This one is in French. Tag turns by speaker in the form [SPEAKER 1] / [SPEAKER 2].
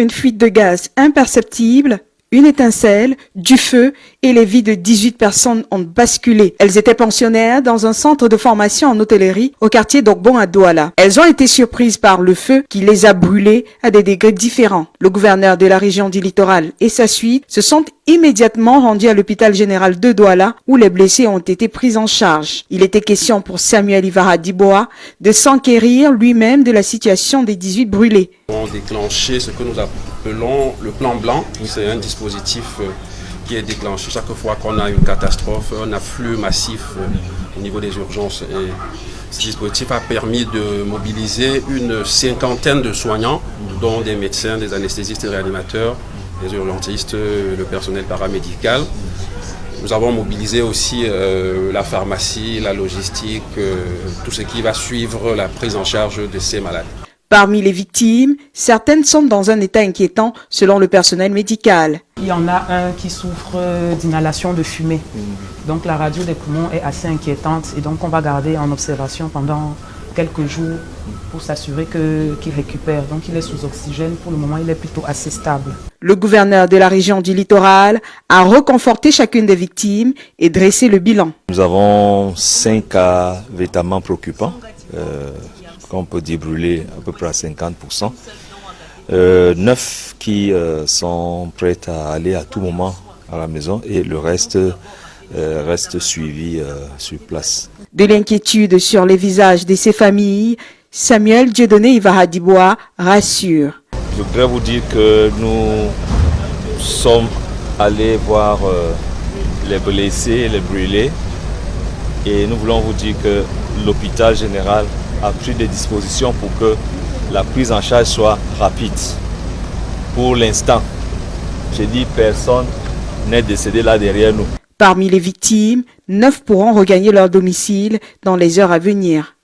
[SPEAKER 1] Une fuite de gaz imperceptible, une étincelle, du feu et les vies de 18 personnes ont basculé. Elles étaient pensionnaires dans un centre de formation en hôtellerie au quartier d'Ogbon à Douala. Elles ont été surprises par le feu qui les a brûlées à des degrés différents. Le gouverneur de la région du littoral et sa suite se sont immédiatement rendus à l'hôpital général de Douala où les blessés ont été pris en charge. Il était question pour Samuel Ivara Diboa de s'enquérir lui-même de la situation des 18 brûlés.
[SPEAKER 2] On a déclenché ce que nous appelons le plan blanc. C'est un dispositif qui est déclenché chaque fois qu'on a une catastrophe, un afflux massif au niveau des urgences. Et ce dispositif a permis de mobiliser une cinquantaine de soignants, dont des médecins, des anesthésistes et réanimateurs, des urgentistes, le personnel paramédical. Nous avons mobilisé aussi la pharmacie, la logistique, tout ce qui va suivre la prise en charge de ces malades.
[SPEAKER 1] Parmi les victimes, certaines sont dans un état inquiétant selon le personnel médical.
[SPEAKER 3] Il y en a un qui souffre d'inhalation de fumée. Donc la radio des poumons est assez inquiétante et donc on va garder en observation pendant quelques jours pour s'assurer qu'il récupère. Donc il est sous oxygène. Pour le moment, il est plutôt assez stable.
[SPEAKER 1] Le gouverneur de la région du littoral a reconforté chacune des victimes et dressé le bilan.
[SPEAKER 4] Nous avons 5 cas véritablement préoccupants. On peut dire brûlés à peu près à 50%. 9 qui sont prêts à aller à tout moment à la maison et le reste reste suivi sur place.
[SPEAKER 1] De l'inquiétude sur les visages de ces familles, Samuel Dieudonné Ivara Diboa rassure.
[SPEAKER 4] Je voudrais vous dire que nous sommes allés voir les blessés, les brûlés et nous voulons vous dire que l'hôpital général a pris des dispositions pour que la prise en charge soit rapide. Pour l'instant, j'ai dit personne n'est décédé là derrière nous.
[SPEAKER 1] Parmi les victimes, 9 pourront regagner leur domicile dans les heures à venir.